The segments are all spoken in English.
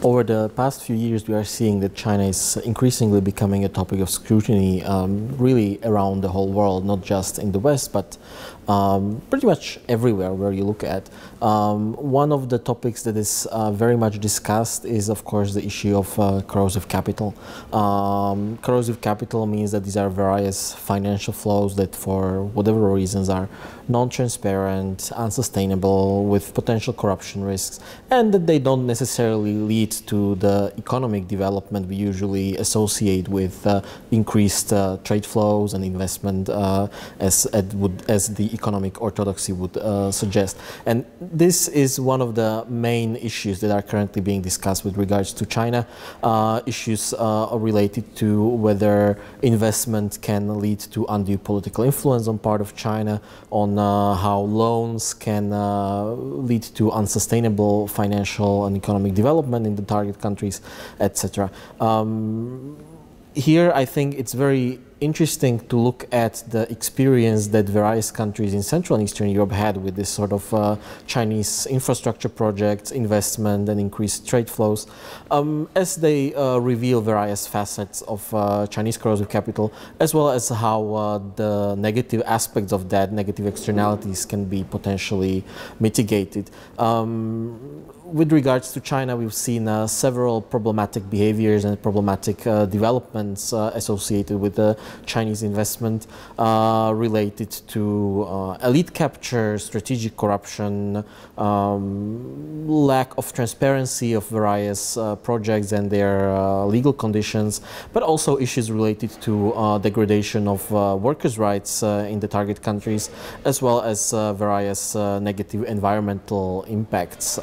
Over the past few years, we are seeing that China is increasingly becoming a topic of scrutiny really around the whole world, not just in the West, but pretty much everywhere where you look at. One of the topics that is very much discussed is, of course, the issue of corrosive capital. Corrosive capital means that these are various financial flows that, for whatever reasons, are non-transparent, unsustainable, with potential corruption risks, and that they don't necessarily lead to the economic development we usually associate with increased trade flows and investment, as the economic orthodoxy would suggest. And this is one of the main issues that are currently being discussed with regards to China. Issues related to whether investment can lead to undue political influence on part of China, on how loans can lead to unsustainable financial and economic development in the target countries, etc. Here, I think it's very interesting to look at the experience that various countries in Central and Eastern Europe had with this sort of Chinese infrastructure projects, investment, and increased trade flows, as they reveal various facets of Chinese corrosive capital, as well as how the negative aspects of that, negative externalities, can be potentially mitigated. With regards to China, we've seen several problematic behaviors and problematic developments associated with the Chinese investment related to elite capture, strategic corruption, lack of transparency of various projects and their legal conditions, but also issues related to degradation of workers' rights in the target countries, as well as various negative environmental impacts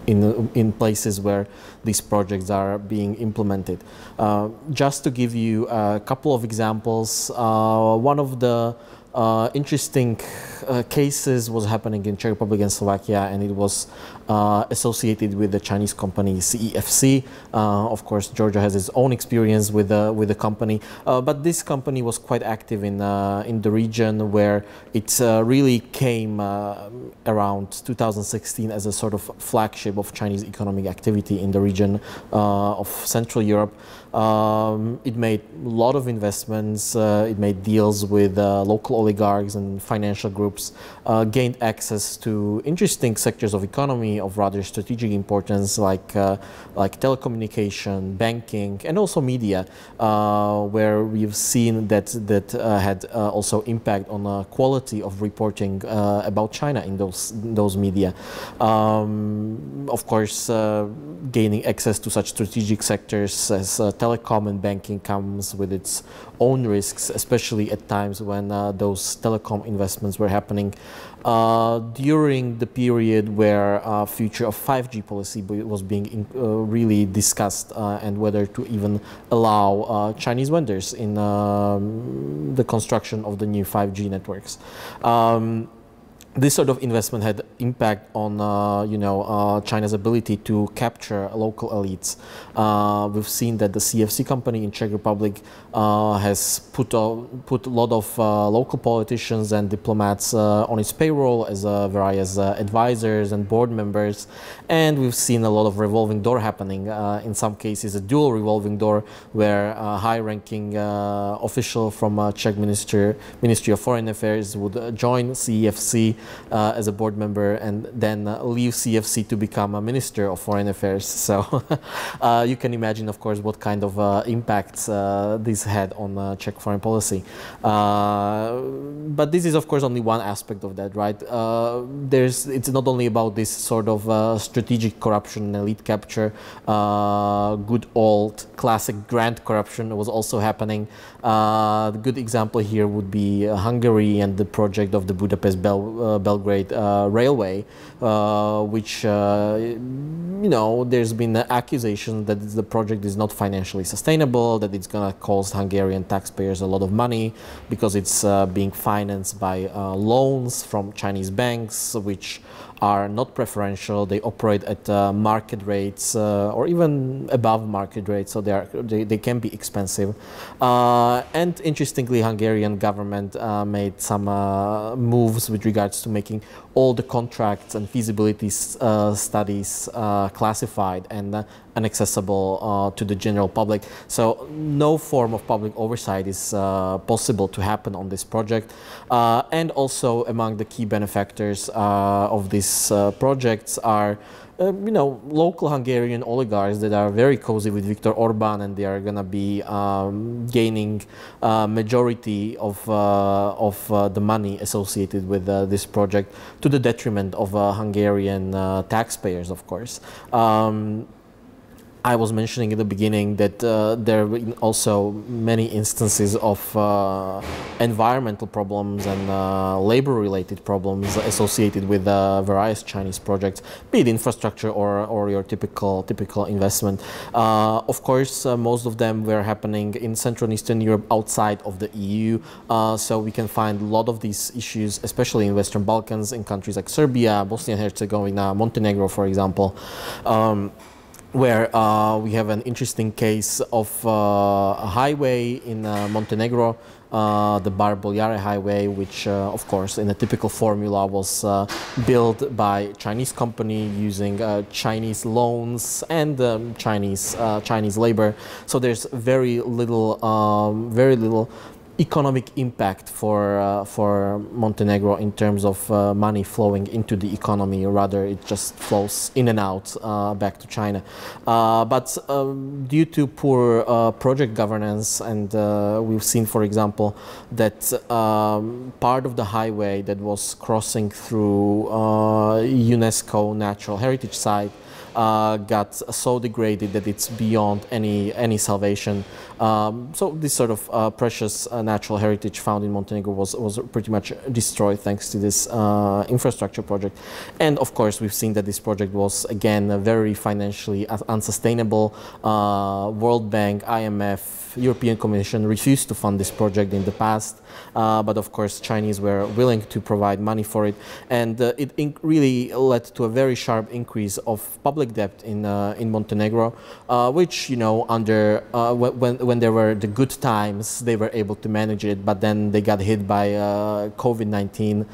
in places where these projects are being implemented. Just to give you a couple of examples, one of the interesting cases was happening in Czech Republic and Slovakia, and it was associated with the Chinese company CEIAS-ის. Of course, Georgia has its own experience with the company, but this company was quite active in the region, where it really came around 2016 as a sort of flagship of Chinese economic activity in the region of Central Europe. It made a lot of investments, it made deals with local oligarchs and financial groups, gained access to interesting sectors of economy of rather strategic importance, like telecommunication, banking, and also media, where we've seen that had also impact on the quality of reporting about China in those media. Of course, gaining access to such strategic sectors as telecom and banking comes with its own risks, especially at times when those telecom investments were happening during the period where future of 5G policy was being really discussed, and whether to even allow Chinese vendors in the construction of the new 5G networks. This sort of investment had impact on China's ability to capture local elites. We've seen that the CFC company in Czech Republic has put a lot of local politicians and diplomats on its payroll as various advisors and board members, and we've seen a lot of revolving door happening. In some cases, a dual revolving door, where a high-ranking official from Czech Ministry of Foreign Affairs would join CFC as a board member and then leave CFC to become a Minister of Foreign Affairs. So you can imagine, of course, what kind of impacts this had on Czech foreign policy. But this is, of course, only one aspect of that, right? It's not only about this sort of strategic corruption and elite capture. Good old classic grand corruption was also happening. The good example here would be Hungary and the project of the Budapest-Belgrade railway, which there's been an accusation that the project is not financially sustainable, that it's going to cost Hungarian taxpayers a lot of money because it's being financed by loans from Chinese banks, which are not preferential. They operate at market rates or even above market rates, so they can be expensive. And interestingly, Hungarian government made some moves with regards to making all the contracts and feasibility studies classified and inaccessible to the general public. So no form of public oversight is possible to happen on this project. And also among the key benefactors of these projects are local Hungarian oligarchs that are very cozy with Viktor Orban, and they are going to be gaining majority of the money associated with this project, to the detriment of Hungarian taxpayers, of course. I was mentioning at the beginning that there have been also many instances of environmental problems and labor-related problems associated with various Chinese projects, be it infrastructure or your typical investment. Of course, most of them were happening in Central and Eastern Europe outside of the EU, so we can find a lot of these issues, especially in Western Balkans, in countries like Serbia, Bosnia and Herzegovina, Montenegro, for example. Where we have an interesting case of a highway in Montenegro, the Bar-Boljare highway, which of course in a typical formula was built by a Chinese company using Chinese loans and Chinese labor. So there's very little economic impact for Montenegro in terms of money flowing into the economy. Rather, it just flows in and out back to China. But due to poor project governance, and we've seen, for example, that part of the highway that was crossing through UNESCO Natural Heritage Site got so degraded that it's beyond any salvation. So this sort of precious natural heritage found in Montenegro was pretty much destroyed thanks to this infrastructure project. And of course, we've seen that this project was again very financially unsustainable. World Bank, IMF, European Commission refused to fund this project in the past, but of course Chinese were willing to provide money for it, and it really led to a very sharp increase of public debt in Montenegro, which under when there were the good times they were able to manage it, but then they got hit by COVID-19,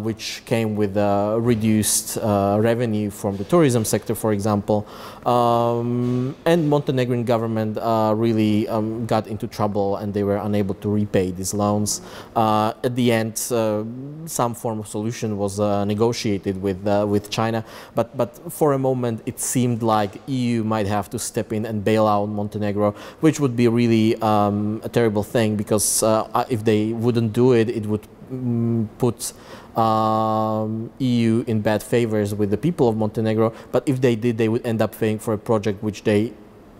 which came with reduced revenue from the tourism sector, for example, and Montenegrin government really got into trouble, and they were unable to repay these loans. At the end, some form of solution was negotiated with China, but for a moment it seemed like EU might have to step in and bail out Montenegro, which would be really a terrible thing, because if they wouldn't do it, it would put EU in bad favors with the people of Montenegro. But if they did, they would end up paying for a project which they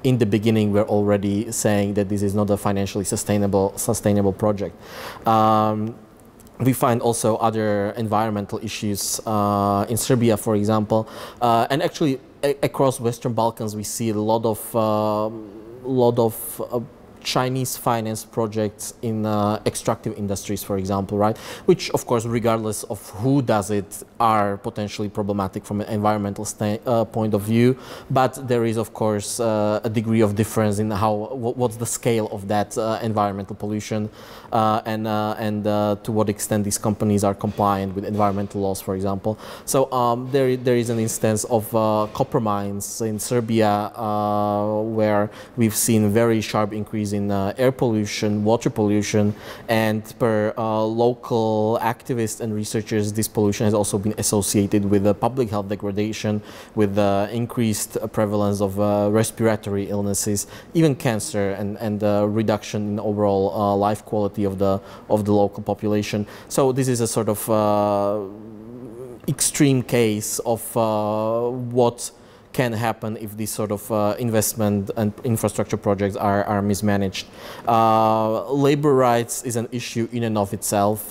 in the beginning we're already saying that this is not a financially sustainable project. We find also other environmental issues in Serbia, for example, and actually across Western Balkans we see a lot of Chinese finance projects in extractive industries, for example, right? Which, of course, regardless of who does it, are potentially problematic from an environmental point of view. But there is, of course, a degree of difference in what's the scale of that environmental pollution, and to what extent these companies are compliant with environmental laws, for example. So there is an instance of copper mines in Serbia where we've seen very sharp increase in air pollution, water pollution, and per local activists and researchers, this pollution has also been associated with public health degradation, with increased prevalence of respiratory illnesses, even cancer, and reduction in overall life quality of the local population. So this is a sort of extreme case of what can happen if these sort of investment and infrastructure projects are mismanaged. Labor rights is an issue in and of itself.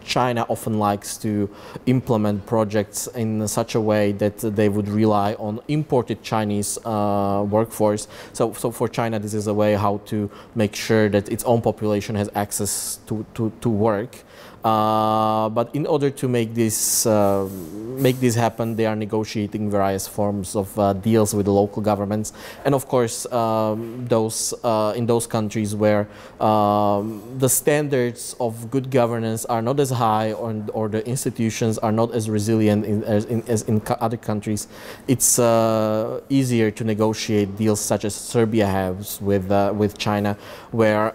China often likes to implement projects in such a way that they would rely on imported Chinese workforce. So for China, this is a way how to make sure that its own population has access to work. But in order to make this happen, they are negotiating various forms of deals with the local governments, and of course, in those countries where the standards of good governance are not as high, or the institutions are not as resilient as in other countries, it's easier to negotiate deals such as Serbia has with China, where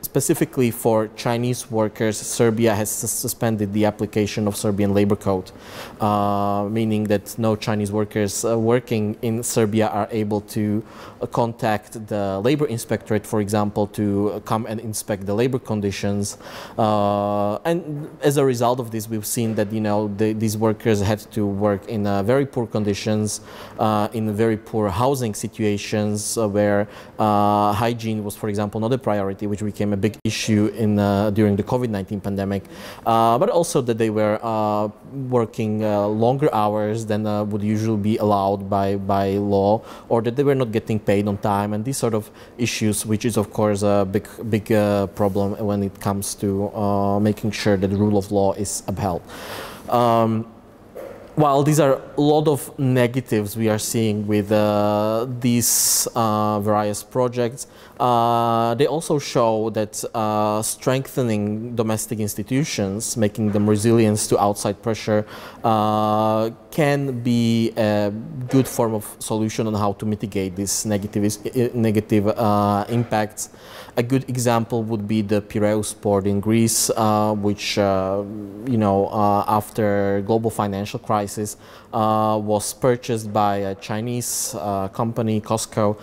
specifically for Chinese workers, Serbia has suspended the application of Serbian labor code, meaning that no Chinese workers working in Serbia are able to contact the labor inspectorate, for example, to come and inspect the labor conditions. And as a result of this, we've seen that these workers had to work in very poor conditions, in very poor housing situations, where hygiene was, for example, not a priority, which became a big issue during the COVID-19 pandemic, but also that they were working longer hours than would usually be allowed by law, or that they were not getting paid on time, and these sort of issues, which is of course a big problem when it comes to making sure that the rule of law is upheld. While these are a lot of negatives we are seeing with these various projects, they also show that strengthening domestic institutions, making them resilient to outside pressure, can be a good form of solution on how to mitigate these negative impacts. A good example would be the Piraeus port in Greece, which, after global financial crisis, was purchased by a Chinese company, Costco.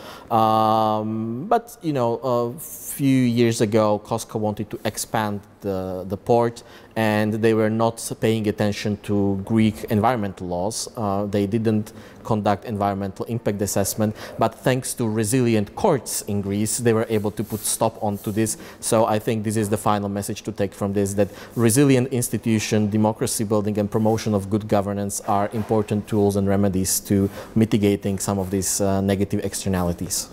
But a few years ago, Costco wanted to expand the port, and they were not paying attention to Greek environmental laws. They didn't conduct environmental impact assessment, but thanks to resilient courts in Greece, they were able to put stop onto this. So I think this is the final message to take from this, that resilient institution, democracy building, and promotion of good governance are important tools and remedies to mitigating some of these negative externalities.